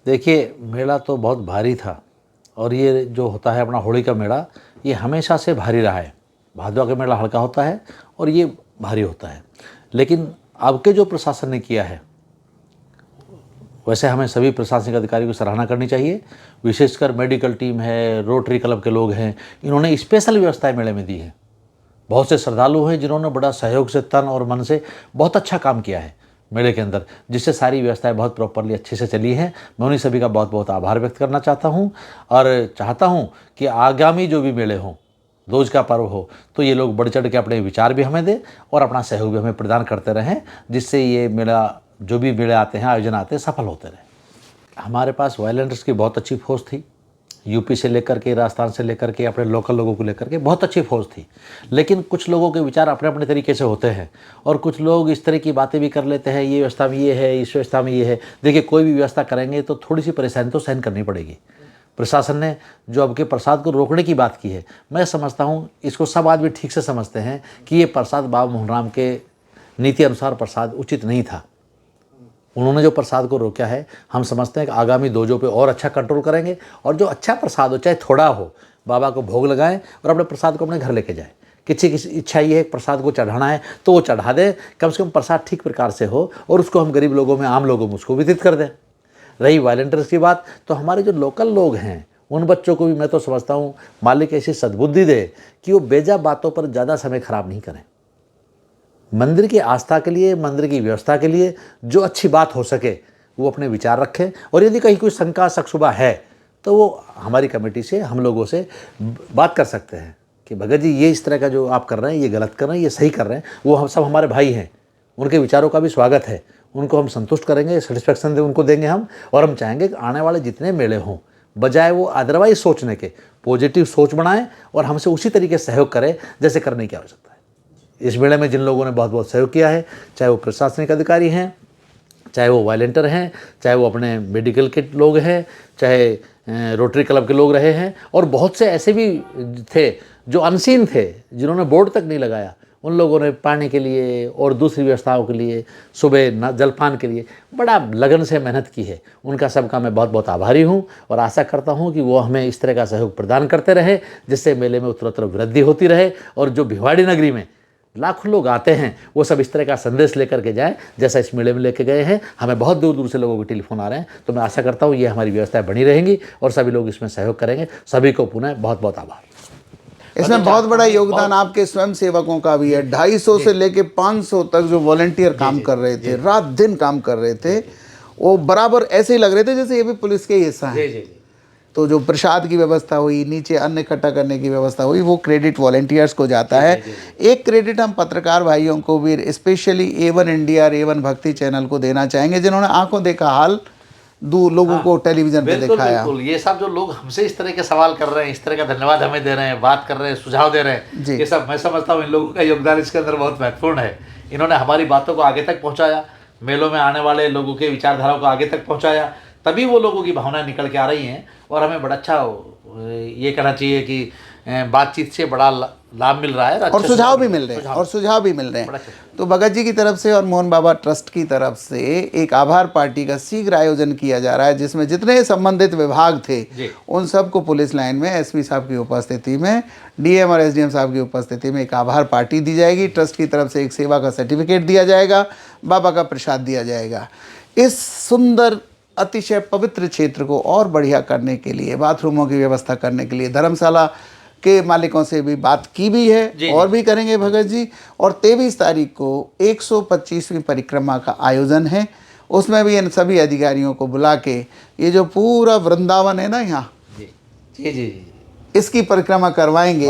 देखिए, मेला तो बहुत भारी था और ये जो होता है अपना होली का मेला, ये हमेशा से भारी रहा है। भादवा का मेला हल्का होता है और ये भारी होता है। लेकिन अब के जो प्रशासन ने किया है, वैसे हमें सभी प्रशासनिक अधिकारियों की सराहना करनी चाहिए। विशेषकर मेडिकल टीम है, रोटरी क्लब के लोग हैं, इन्होंने स्पेशल व्यवस्थाएं मेले में दी हैं। बहुत से श्रद्धालु हैं जिन्होंने बड़ा सहयोग से, तन और मन से बहुत अच्छा काम किया है मेले के अंदर, जिससे सारी व्यवस्थाएं बहुत प्रॉपरली अच्छे से चली हैं। मैं उन्हीं सभी का बहुत बहुत आभार व्यक्त करना चाहता हूं और चाहता हूं कि आगामी जो भी मेले हों, रोज़ का पर्व हो, तो ये लोग बढ़ चढ़ के अपने विचार भी हमें दें और अपना सहयोग भी हमें प्रदान करते रहें, जिससे ये मेला, जो भी मेले आते हैं, आयोजन आते हैं, सफल होते रहें। हमारे पास वॉलंटियर्स की बहुत अच्छी फोर्स थी। यूपी से लेकर के, राजस्थान से लेकर के, अपने लोकल लोगों को लेकर के बहुत अच्छी फोर्स थी। लेकिन कुछ लोगों के विचार अपने अपने तरीके से होते हैं और कुछ लोग इस तरह की बातें भी कर लेते हैं, ये व्यवस्था में ये है, इस व्यवस्था में ये है। देखिए, कोई भी व्यवस्था करेंगे तो थोड़ी सी परेशानी तो सहन करनी पड़ेगी। प्रशासन ने जो अब के प्रसाद को रोकने की बात की है, मैं समझता हूँ इसको सब आदमी ठीक से समझते हैं कि ये प्रसाद बाबा मोहन राम के नीति अनुसार प्रसाद उचित नहीं था। उन्होंने जो प्रसाद को रोका है, हम समझते हैं कि आगामी दोजों पे और अच्छा कंट्रोल करेंगे और जो अच्छा प्रसाद हो, चाहे थोड़ा हो, बाबा को भोग लगाएं और अपने प्रसाद को अपने घर लेके जाएं। किसी की इच्छा ये है प्रसाद को चढ़ाना है तो वो चढ़ा दें, कम से कम प्रसाद ठीक प्रकार से हो और उसको हम गरीब लोगों में, आम लोगों में उसको वितरित कर दें। रही वॉलंटियर्स की बात, तो हमारे जो लोकल लोग हैं उन बच्चों को भी मैं तो समझता हूँ मालिक ऐसी सद्बुद्धि दे कि वो बेजा बातों पर ज़्यादा समय खराब नहीं करें। मंदिर की आस्था के लिए, मंदिर की व्यवस्था के लिए जो अच्छी बात हो सके वो अपने विचार रखें और यदि कहीं कोई शंका, शक-शुबा है तो वो हमारी कमेटी से, हम लोगों से बात कर सकते हैं कि भगत जी, ये इस तरह का जो आप कर रहे हैं, ये गलत कर रहे हैं, ये सही कर रहे हैं। वो हम सब हमारे भाई हैं, उनके विचारों का भी स्वागत है, उनको हम संतुष्ट करेंगे, सेटिस्फेक्शन उनको देंगे हम। और हम चाहेंगे कि आने वाले जितने मेले हों, बजाय वो अदरवाइज सोचने के, पॉजिटिव सोच बनाएं और हमसे उसी तरीके से सहयोग करें जैसे करने की आवश्यकता है। इस मेले में जिन लोगों ने बहुत बहुत सहयोग किया है, चाहे वो प्रशासनिक अधिकारी हैं, चाहे वो वॉलंटियर हैं, चाहे वो अपने मेडिकल के लोग हैं, चाहे रोटरी क्लब के लोग रहे हैं, और बहुत से ऐसे भी थे जो अनसीन थे, जिन्होंने बोर्ड तक नहीं लगाया, उन लोगों ने पानी के लिए और दूसरी व्यवस्थाओं के लिए, सुबह जलपान के लिए बड़ा लगन से मेहनत की है। उनका सबका मैं बहुत बहुत आभारी हूँ और आशा करता हूँ कि वो हमें इस तरह का सहयोग प्रदान करते रहे, जिससे मेले में उत्तरोत्तर वृद्धि होती रहे और जो भिवाड़ी नगरी में लाखों लोग आते हैं वो सब इस तरह का संदेश लेकर के जाएं जैसा इस मेले में लेके गए हैं। हमें बहुत दूर दूर से लोगों के टेलीफोन आ रहे हैं, तो मैं आशा करता हूँ ये हमारी व्यवस्थाएं बनी रहेंगी और सभी लोग इसमें सहयोग करेंगे। सभी को पुनः बहुत बहुत आभार। इसमें बहुत बड़ा योगदान आपके स्वयं सेवकों का भी है। 250 से लेके 500 तक जो वॉलंटियर काम कर रहे थे, रात दिन काम कर रहे थे, वो बराबर ऐसे ही लग रहे थे जैसे ये भी पुलिस के ही हिस्सा है। तो जो प्रसाद की व्यवस्था हुई, नीचे अन्न इकट्ठा करने की व्यवस्था हुई, वो क्रेडिट वॉलंटियर्स को जाता है। एक क्रेडिट हम पत्रकार भाइयों को भी, स्पेशली A1 इंडिया और A1 भक्ति चैनल को देना चाहेंगे, जिन्होंने आंखों देखा हाल लोगों को टेलीविजन पे दिखाया। बिल्कुल, ये सब जो लोग हमसे इस तरह के सवाल कर रहे हैं, इस तरह का धन्यवाद हमें दे रहे हैं, बात कर रहे हैं, सुझाव दे रहे हैं, ये सब मैं समझता हूँ इन लोगों का योगदान इसके अंदर बहुत महत्वपूर्ण है। इन्होंने हमारी बातों को आगे तक पहुँचाया, मेलों में आने वाले लोगों के विचारधाराओं को आगे तक पहुँचाया, तभी वो लोगों की भावनाएं निकल के आ रही हैं। और हमें बड़ा अच्छा ये कहना चाहिए कि बातचीत से बड़ा लाभ मिल रहा है और सुझाव भी मिल रहे हैं तो भगत जी की तरफ से और मोहन बाबा ट्रस्ट की तरफ से एक आभार पार्टी का शीघ्र आयोजन किया जा रहा है, जिसमें जितने संबंधित विभाग थे उन सबको पुलिस लाइन में SP साहब की उपस्थिति में, DM और SDM साहब की उपस्थिति में एक आभार पार्टी दी जाएगी। ट्रस्ट की तरफ से एक सेवा का सर्टिफिकेट दिया जाएगा, बाबा का प्रसाद दिया जाएगा। इस सुंदर अतिशय पवित्र क्षेत्र को और बढ़िया करने के लिए, बाथरूमों की व्यवस्था करने के लिए धर्मशाला के मालिकों से भी बात की भी है और भी करेंगे भगत जी। और 23 तारीख को 125वीं परिक्रमा का आयोजन है, उसमें भी इन सभी अधिकारियों को बुला के ये जो पूरा वृंदावन है ना यहाँ, जी, इसकी परिक्रमा करवाएंगे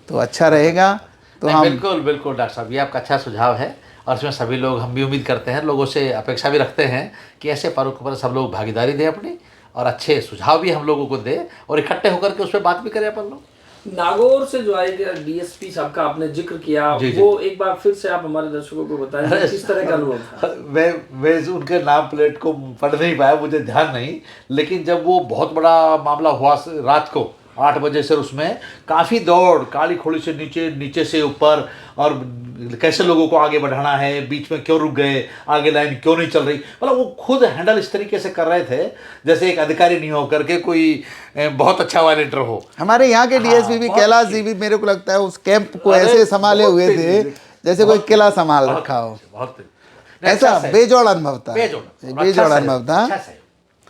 तो अच्छा रहेगा। तो हम बिल्कुल डॉक्टर साहब, ये आपका अच्छा सुझाव है और इसमें सभी लोग, हम भी उम्मीद करते हैं, लोगों से अपेक्षा भी रखते हैं कि ऐसे पर्व पर सब लोग भागीदारी दें अपनी और अच्छे सुझाव भी हम लोगों को दें और इकट्ठे होकर के उस पर बात भी करें अपन लोग। नागौर से जो आएगा DSP साहब का आपने जिक्र किया, वो एक बार फिर से आप हमारे दर्शकों को बताएं किस तरह का अनुभव था। मैं उनके नाम प्लेट को पढ़ नहीं पाया, मुझे ध्यान नहीं, लेकिन जब वो बहुत बड़ा मामला हुआ रात को 8 बजे से उसमें काफ़ी दौड़, काली खोड़ी से नीचे, नीचे से ऊपर, और कैसे लोगों को आगे बढ़ाना है, बीच में क्यों रुक गए, आगे लाइन क्यों नहीं चल रही, मतलब वो खुद हैंडल इस तरीके से कर रहे थे जैसे एक अधिकारी नहीं होकर के कोई बहुत अच्छा वॉलंटियर हो। हमारे यहाँ के डीएसपी भी, कैलाश जी भी, मेरे को लगता है उस कैंप को ऐसे संभाले हुए थे जैसे कोई किला संभाल रखा हो। बहुत ऐसा बेजोड़ अनुभव था, बेजोड़ अनुभव था।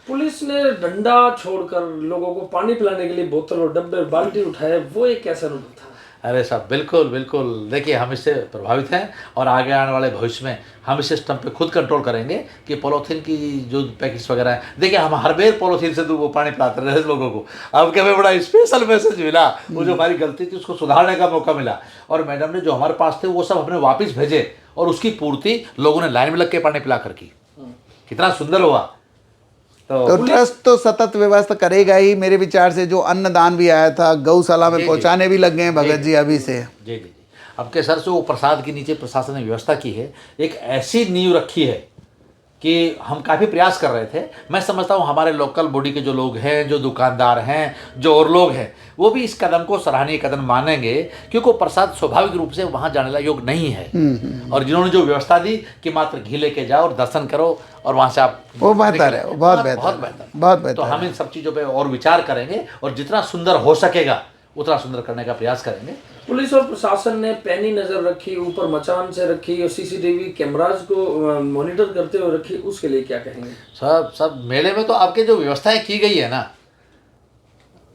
पुलिस ने डंडा छोड़कर लोगों को पानी पिलाने के लिए बोतल और डब्बे और बाल्टी उठाए, वो एक कैसा अनुभव था? अरे साहब बिल्कुल बिल्कुल, देखिए हम इससे प्रभावित हैं और आगे आने वाले भविष्य में हम इस सिस्टम पे खुद कंट्रोल करेंगे कि पॉलीथीन की जो पैकेट्स वगैरह हैं, देखिए हम हर बेर पॉलीथीन से वो पानी पिलाते रहे लोगों को। अब क्या हमें बड़ा स्पेशल मैसेज मिला, वो जो हमारी गलती थी उसको सुधारने का मौका मिला, और मैडम ने जो हमारे पास थे वो सब हमने वापस भेजे, और उसकी पूर्ति लोगों ने लाइन में लग के पानी पिला कर की। कितना सुंदर हुआ। तो ट्रस्ट तो सतत व्यवस्था करेगा ही। मेरे विचार से जो अन्नदान भी आया था गौशाला में पहुंचाने भी लग गए हैं भगत जी अभी से। जी जी, अब के सर से वो प्रसाद के नीचे प्रशासन ने व्यवस्था की है, एक ऐसी नींव रखी है कि हम काफ़ी प्रयास कर रहे थे। मैं समझता हूँ हमारे लोकल बॉडी के जो लोग हैं, जो दुकानदार हैं, जो और लोग हैं, वो भी इस कदम को सराहनीय कदम मानेंगे, क्योंकि वो प्रसाद स्वाभाविक रूप से वहाँ जाने का योग नहीं है। और जिन्होंने जो व्यवस्था दी कि मात्र घी लेके जाओ और दर्शन करो और वहाँ से आप, वो बेहतर है, बहुत बेहतर, बहुत बेहतर। तो हम इन सब चीज़ों पर और विचार करेंगे और जितना सुंदर हो सकेगा उतना सुंदर करने का प्रयास करेंगे। पुलिस और प्रशासन ने पैनी नजर रखी, ऊपर मचान से रखी और सीसीटीवी कैमराज को मॉनिटर करते हुए रखी, उसके लिए क्या कहेंगे? सब मेले में तो आपके जो व्यवस्थाएं की गई है ना,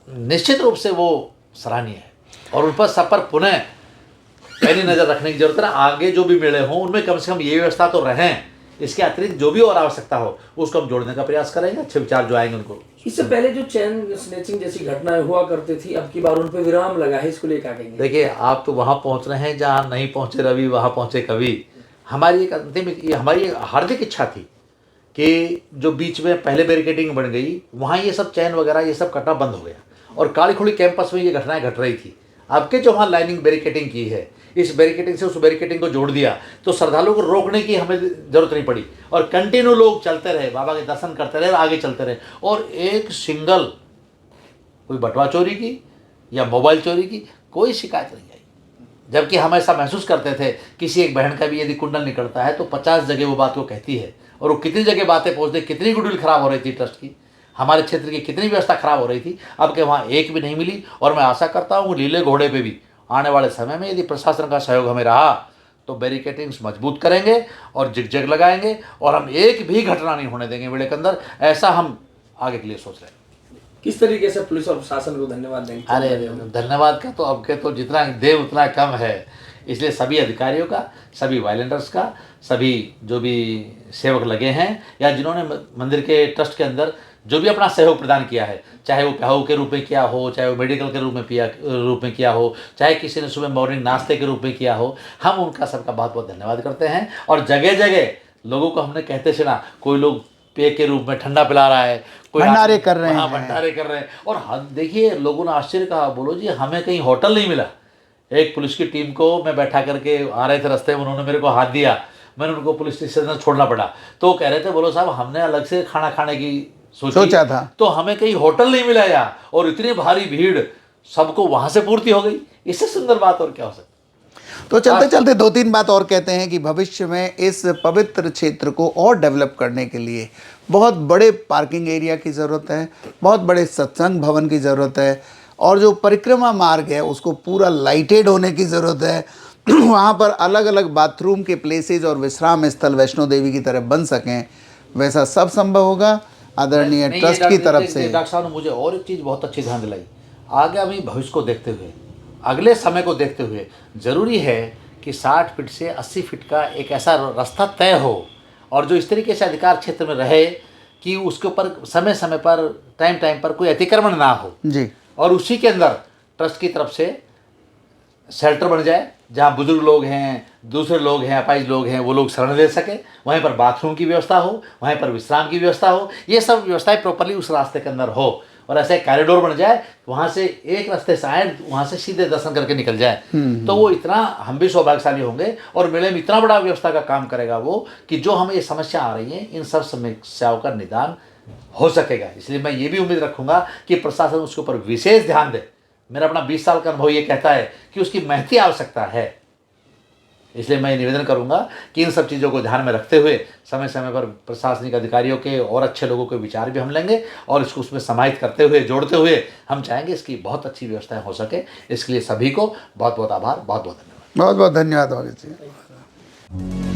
निश्चित रूप से वो सराहनीय है, और उन पर सब पर पुनः पैनी नजर रखने की जरूरत है। आगे जो भी मेले हों उनमें कम से कम ये व्यवस्था तो रहें, इसके अतिरिक्त जो भी और आवश्यकता हो उसको हम जोड़ने का प्रयास करेंगे। अच्छे विचार जो आएंगे उनको। इससे पहले जो चैन स्नैचिंग जैसी घटनाएं हुआ करती थी, अब की बार उन पर विराम लगा है, इसको लिए क्या कहेंगे? देखिए आप तो वहाँ पहुँच रहे हैं जहाँ नहीं पहुँचे रवि, वहाँ पहुँचे कवि। हमारी एक अंतिम, हमारी एक हार्दिक इच्छा थी कि जो बीच में पहले बैरिकेडिंग बन गई वहाँ ये सब चैन वगैरह ये सब कटना बंद हो गया, और काली खोड़ी कैंपस में ये घटनाएं घट रही थी। अब के जो वहाँ लाइनिंग बैरिकेडिंग की है, इस बैरिकेडिंग से उस बैरिकेडिंग को जोड़ दिया, तो श्रद्धालुओं को रोकने की हमें जरूरत नहीं पड़ी, और कंटिन्यू लोग चलते रहे, बाबा के दर्शन करते रहे, आगे चलते रहे, और एक सिंगल कोई बटवा चोरी की या मोबाइल चोरी की कोई शिकायत नहीं आई। जबकि हम ऐसा महसूस करते थे किसी एक बहन का भी यदि कुंडल निकलता है तो 50 जगह वो बात को कहती है, और वो कितनी जगह बातें पहुँचती, कितनी गुडविल खराब हो रही थी ट्रस्ट की, हमारे क्षेत्र की कितनी व्यवस्था खराब हो रही थी। अब के वहाँ एक भी नहीं मिली, और मैं आशा करता हूँ लीले घोड़े पे भी आने वाले समय में यदि प्रशासन का सहयोग हमें रहा तो बैरिकेडिंग्स मजबूत करेंगे और जिग लगाएंगे, और हम एक भी घटना नहीं होने देंगे मेले के अंदर। ऐसा हम आगे के लिए सोच रहे हैं। किस तरीके से पुलिस और प्रशासन को धन्यवाद देंगे? अरे धन्यवाद का तो अब के तो जितना दे उतना कम है, इसलिए सभी अधिकारियों का, सभी वॉलंटियर्स का, सभी जो भी सेवक लगे हैं या जिन्होंने मंदिर के ट्रस्ट के अंदर जो भी अपना सहयोग प्रदान किया है, चाहे वो प्याऊ के रूप में किया हो, चाहे वो मेडिकल के रूप में किया हो, चाहे किसी ने सुबह मॉर्निंग नाश्ते के रूप में किया हो, हम उनका सबका बहुत बहुत धन्यवाद करते हैं। और जगह जगह लोगों को हमने कहते सुना, कोई लोग पेय के रूप में ठंडा पिला रहा है, कोई भंडारे कर रहे हैं, भंडारे कर रहे हैं। और देखिए लोगों ने आश्चर्य कहा, बोलो जी हमें कहीं होटल नहीं मिला। एक पुलिस की टीम को मैं बैठा करके आ रहे थे रास्ते में, उन्होंने मेरे को हाथ दिया, मैंने उनको पुलिस स्टेशन छोड़ना पड़ा, तो कह रहे थे बोलो साहब हमने अलग से खाना खाने की सोचा था, तो हमें कहीं होटल नहीं मिला यार, और इतनी भारी भीड़, सबको वहां से पूर्ति हो गई। इससे सुंदर बात और क्या हो सकती। तो चलते चलते 2-3 बात और कहते हैं कि भविष्य में इस पवित्र क्षेत्र को और डेवलप करने के लिए बहुत बड़े पार्किंग एरिया की ज़रूरत है, बहुत बड़े सत्संग भवन की ज़रूरत है, और जो परिक्रमा मार्ग है उसको पूरा लाइटेड होने की ज़रूरत है। वहाँ पर अलग अलग बाथरूम के प्लेसेज और विश्राम स्थल वैष्णो देवी की तरह बन सकें, वैसा सब संभव होगा आदरणीय ट्रस्ट की तरफ से। डॉक्टर साहब ने मुझे और एक चीज़ बहुत अच्छी ध्यान दिलाई, आगामी भविष्य को देखते हुए, अगले समय को देखते हुए ज़रूरी है कि 60 फीट से 80 फीट का एक ऐसा रास्ता तय हो, और जो इस तरीके से अधिकार क्षेत्र में रहे कि उसके ऊपर समय समय पर, टाइम पर कोई अतिक्रमण ना हो जी, और उसी के अंदर ट्रस्ट की तरफ से शेल्टर बन जाए, जहाँ बुजुर्ग लोग हैं, दूसरे लोग हैं, अपाहिज लोग हैं, वो लोग शरण ले सके, वहीं पर बाथरूम की व्यवस्था हो, वहीं पर विश्राम की व्यवस्था हो, ये सब व्यवस्थाएं प्रॉपरली उस रास्ते के अंदर हो, और ऐसे कॉरिडोर बन जाए, वहाँ से एक रास्ते से आए, वहाँ से सीधे दर्शन करके निकल जाए, तो वो इतना हम भी सौभाग्यशाली होंगे, और मेले में इतना बड़ा व्यवस्था का काम करेगा वो कि जो हमें ये समस्या आ रही है इन सब समस्याओं का निदान हो सकेगा। इसलिए मैं ये भी उम्मीद रखूँगा कि प्रशासन उसके ऊपर विशेष ध्यान दे। मेरा अपना 20 साल का अनुभव ये कहता है कि उसकी महती आवश्यकता है। इसलिए मैं निवेदन करूंगा कि इन सब चीज़ों को ध्यान में रखते हुए समय समय पर प्रशासनिक अधिकारियों के और अच्छे लोगों के विचार भी हम लेंगे और इसको उसमें समाहित करते हुए, जोड़ते हुए हम चाहेंगे इसकी बहुत अच्छी व्यवस्थाएं हो सके। इसके लिए सभी को बहुत बहुत आभार, बहुत बहुत धन्यवाद। बहुत बहुत धन्यवाद भगत जी।